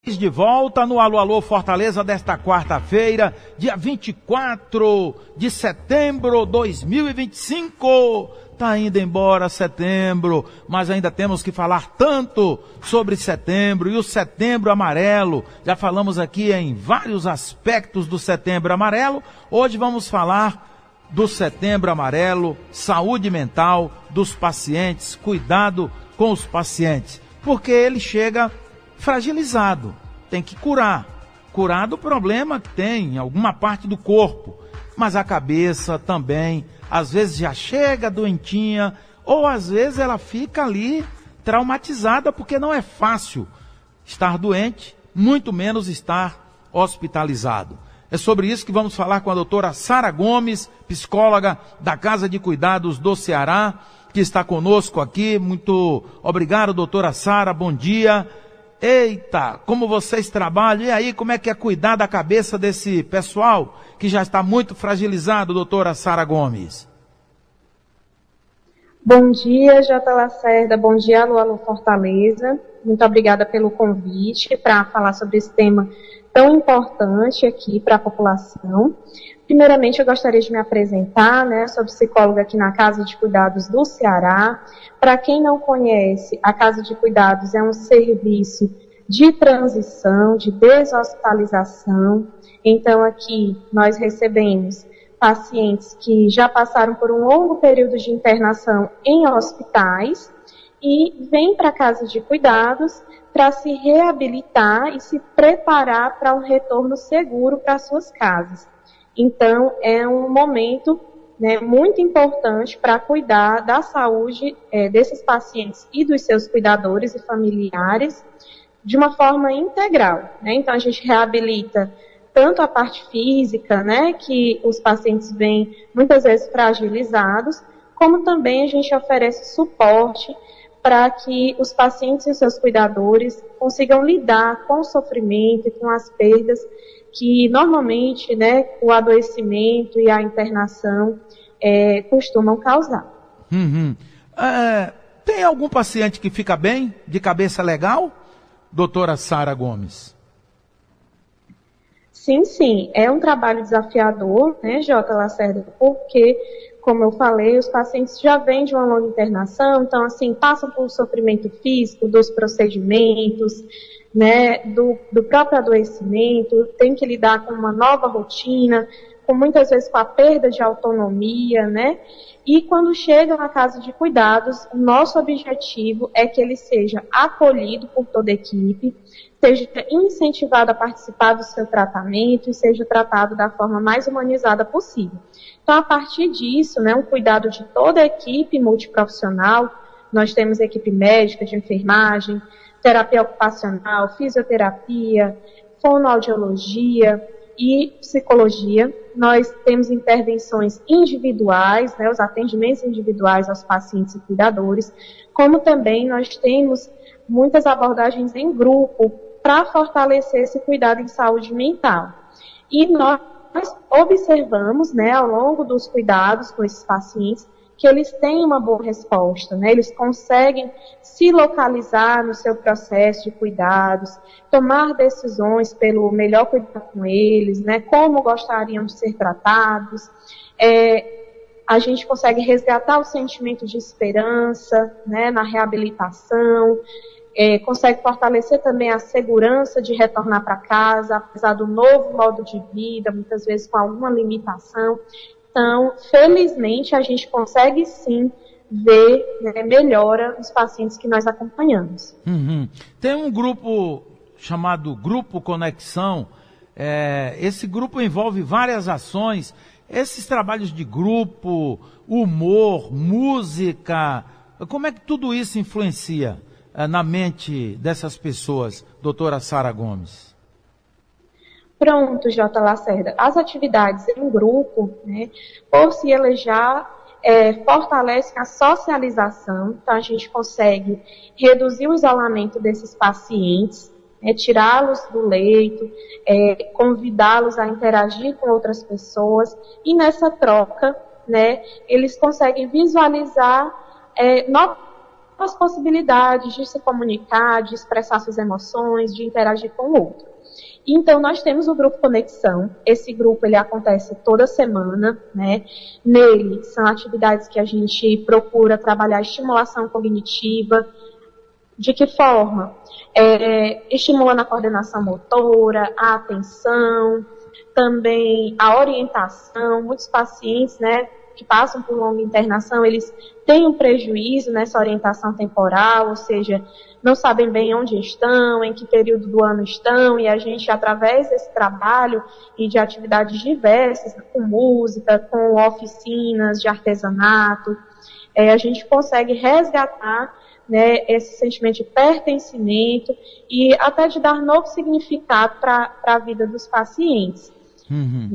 De volta no Alô Alô Fortaleza desta quarta-feira, dia 24 de setembro de 2025. Tá indo embora setembro, mas ainda temos que falar tanto sobre setembro e o setembro amarelo. Já falamos aqui em vários aspectos do setembro amarelo. Hoje vamos falar do setembro amarelo, saúde mental dos pacientes, cuidado com os pacientes, porque ele chega fragilizado, tem que curar do problema que tem em alguma parte do corpo, mas a cabeça também, às vezes já chega doentinha, ou às vezes ela fica ali traumatizada, porque não é fácil estar doente, muito menos estar hospitalizado. É sobre isso que vamos falar com a doutora Sara Gomes, psicóloga da Casa de Cuidados do Ceará, que está conosco aqui. Muito obrigado, doutora Sara, bom dia. Eita, como vocês trabalham, e aí, como é que é cuidar da cabeça desse pessoal que já está muito fragilizado, doutora Sara Gomes? Bom dia, J. Lacerda, bom dia, Alô Alô Fortaleza. Muito obrigada pelo convite para falar sobre esse tema tão importante aqui para a população. Primeiramente, eu gostaria de me apresentar, sou psicóloga aqui na Casa de Cuidados do Ceará. Para quem não conhece, a Casa de Cuidados é um serviço de transição, de deshospitalização. Então, aqui nós recebemos pacientes que já passaram por um longo período de internação em hospitais e vêm para a Casa de Cuidados para se reabilitar e se preparar para um retorno seguro para suas casas. Então, é um momento muito importante para cuidar da saúde desses pacientes e dos seus cuidadores e familiares de uma forma integral. Então, a gente reabilita tanto a parte física, que os pacientes vêm muitas vezes fragilizados, como também a gente oferece suporte para que os pacientes e os seus cuidadores consigam lidar com o sofrimento e com as perdas que normalmente, o adoecimento e a internação costumam causar. Tem algum paciente que fica bem, de cabeça legal, doutora Sara Gomes? Sim, é um trabalho desafiador, J. Lacerda, porque, como eu falei, os pacientes já vêm de uma longa internação, então, assim, passam por sofrimento físico, dos procedimentos, do próprio adoecimento, tem que lidar com uma nova rotina, com muitas vezes com a perda de autonomia, E quando chega na Casa de Cuidados, o nosso objetivo é que ele seja acolhido por toda a equipe, seja incentivado a participar do seu tratamento e seja tratado da forma mais humanizada possível. Então, a partir disso, um cuidado de toda a equipe multiprofissional, nós temos equipe médica, de enfermagem, terapia ocupacional, fisioterapia, fonoaudiologia e psicologia. Nós temos intervenções individuais, os atendimentos individuais aos pacientes e cuidadores, como também nós temos muitas abordagens em grupo para fortalecer esse cuidado em saúde mental. E nós observamos, ao longo dos cuidados com esses pacientes, que eles têm uma boa resposta, eles conseguem se localizar no seu processo de cuidados, tomar decisões pelo melhor cuidado com eles, como gostariam de ser tratados. A gente consegue resgatar o sentimento de esperança, na reabilitação, consegue fortalecer também a segurança de retornar para casa, apesar do novo modo de vida, muitas vezes com alguma limitação. Então, felizmente, a gente consegue sim ver melhora nos pacientes que nós acompanhamos. Tem um grupo chamado Grupo Conexão. Esse grupo envolve várias ações. Esses trabalhos de grupo, humor, música, como é que tudo isso influencia na mente dessas pessoas, doutora Sara Gomes? Pronto, J. Lacerda. As atividades em grupo, por si elas já fortalecem a socialização, então a gente consegue reduzir o isolamento desses pacientes, tirá-los do leito, convidá-los a interagir com outras pessoas, e nessa troca, eles conseguem visualizar novas possibilidades de se comunicar, de expressar suas emoções, de interagir com o outro. Então, nós temos o Grupo Conexão. Esse grupo, ele acontece toda semana, né? Nele, são atividades que a gente procura trabalhar estimulação cognitiva. De que forma? Estimulando a coordenação motora, a atenção, também a orientação. Muitos pacientes, né, que passam por longa internação, eles têm um prejuízo nessa orientação temporal, ou seja, não sabem bem onde estão, em que período do ano estão, e a gente, através desse trabalho e de atividades diversas, com música, com oficinas de artesanato, a gente consegue resgatar, né, esse sentimento de pertencimento e até de dar novo significado para a vida dos pacientes.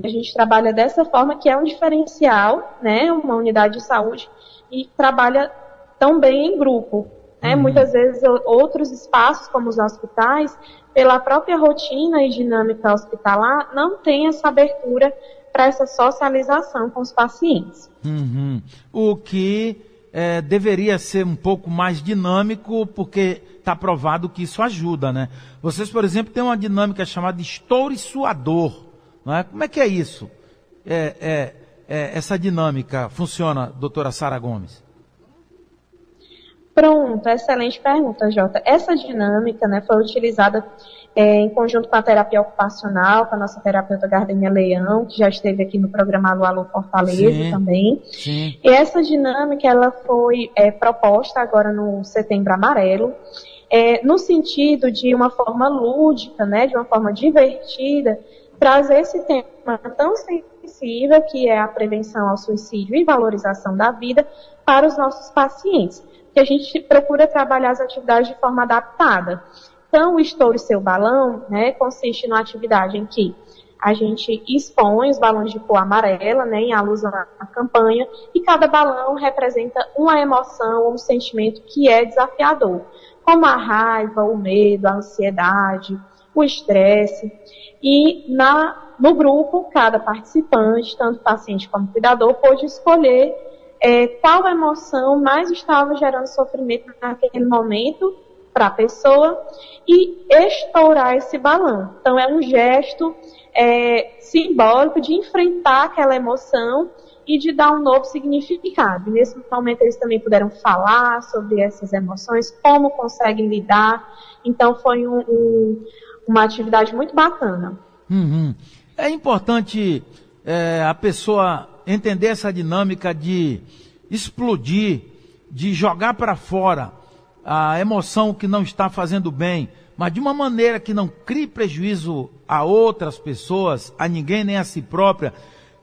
A gente trabalha dessa forma, que é um diferencial, né, uma unidade de saúde, e trabalha também em grupo. Né? Muitas vezes outros espaços, como os hospitais, pela própria rotina e dinâmica hospitalar, não tem essa abertura para essa socialização com os pacientes. O que deveria ser um pouco mais dinâmico, porque está provado que isso ajuda, né? Vocês, por exemplo, têm uma dinâmica chamada estoure sua dor. Não é? Como é que é isso? Essa dinâmica funciona, doutora Sara Gomes? Pronto, excelente pergunta, Jota. Essa dinâmica, né, foi utilizada em conjunto com a terapia ocupacional, com a nossa terapeuta Gardenia Leão, que já esteve aqui no programa Alô Alô Fortaleza também. Sim. E essa dinâmica, ela foi proposta agora no Setembro Amarelo, no sentido de uma forma lúdica, né, de uma forma divertida, trazer esse tema tão sensível, que é a prevenção ao suicídio e valorização da vida, para os nossos pacientes. Que a gente procura trabalhar as atividades de forma adaptada. Então, o Estoure Seu Balão, né, consiste numa atividade em que a gente expõe os balões de cor amarela, né, em alusão à campanha, e cada balão representa uma emoção ou um sentimento que é desafiador, como a raiva, o medo, a ansiedade, o estresse. E no grupo, cada participante, tanto paciente como cuidador, pôde escolher qual emoção mais estava gerando sofrimento naquele momento para a pessoa e estourar esse balão. Então, é um gesto simbólico de enfrentar aquela emoção e de dar um novo significado. E nesse momento, eles também puderam falar sobre essas emoções, como conseguem lidar. Então, foi uma atividade muito bacana. É importante a pessoa entender essa dinâmica de explodir, de jogar para fora a emoção que não está fazendo bem, mas de uma maneira que não crie prejuízo a outras pessoas, a ninguém nem a si própria.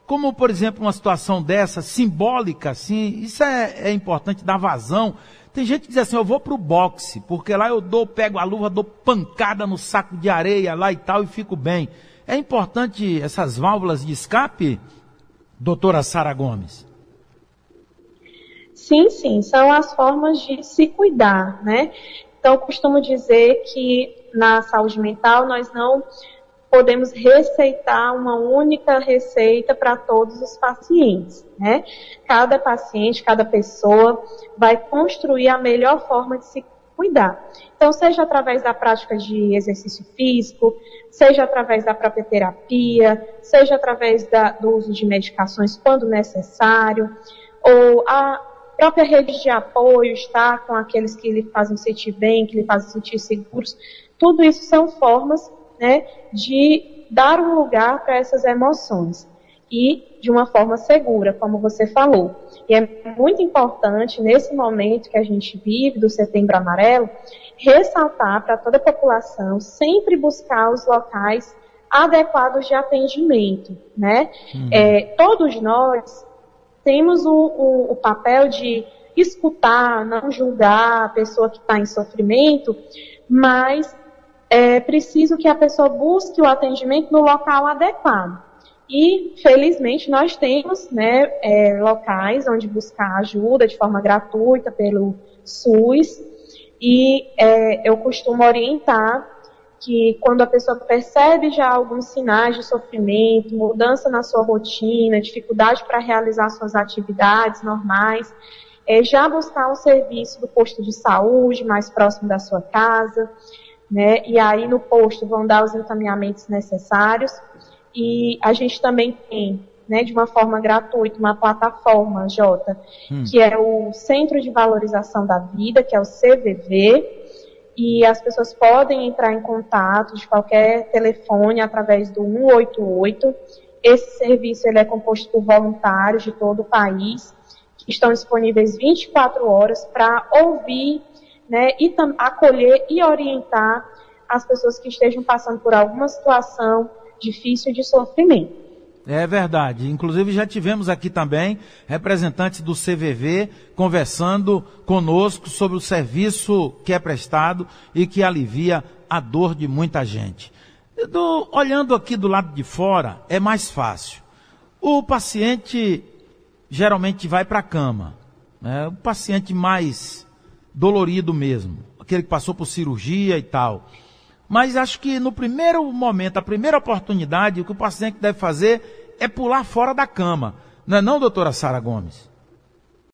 Como, por exemplo, uma situação dessa, simbólica, assim, isso é importante dar vazão. Tem gente que diz assim, eu vou pro boxe, porque lá eu pego a luva, dou pancada no saco de areia lá e tal, e fico bem. É importante essas válvulas de escape, doutora Sara Gomes? Sim, sim, são as formas de se cuidar, né? Então, eu costumo dizer que na saúde mental nós não podemos receitar uma única receita para todos os pacientes, né? Cada paciente, cada pessoa vai construir a melhor forma de se cuidar. Então, seja através da prática de exercício físico, seja através da própria terapia, seja através do uso de medicações quando necessário, ou a própria rede de apoio, estar com aqueles que lhe fazem sentir bem, que lhe fazem sentir seguros. Tudo isso são formas, né, de dar um lugar para essas emoções e de uma forma segura, como você falou. E é muito importante, nesse momento que a gente vive do Setembro Amarelo, ressaltar para toda a população sempre buscar os locais adequados de atendimento, né? Todos nós temos o papel de escutar, não julgar a pessoa que está em sofrimento, mas é preciso que a pessoa busque o atendimento no local adequado. E, felizmente, nós temos, né, locais onde buscar ajuda de forma gratuita pelo SUS. E eu costumo orientar que quando a pessoa percebe já alguns sinais de sofrimento, mudança na sua rotina, dificuldade para realizar suas atividades normais, já buscar um serviço do posto de saúde mais próximo da sua casa, né? E aí no posto vão dar os encaminhamentos necessários. E a gente também tem, né, de uma forma gratuita, uma plataforma, Jota, que é o Centro de Valorização da Vida, que é o CVV, e as pessoas podem entrar em contato de qualquer telefone através do 188. Esse serviço ele é composto por voluntários de todo o país, que estão disponíveis 24 horas para ouvir, né, e acolher e orientar as pessoas que estejam passando por alguma situação difícil de sofrimento. É verdade. Inclusive já tivemos aqui também representantes do CVV conversando conosco sobre o serviço que é prestado e que alivia a dor de muita gente. Olhando aqui do lado de fora, é mais fácil. O paciente geralmente vai para a cama, né? O paciente mais dolorido mesmo, aquele que passou por cirurgia e tal. Mas acho que no primeiro momento, a primeira oportunidade, o que o paciente deve fazer é pular fora da cama. Não é não, doutora Sara Gomes?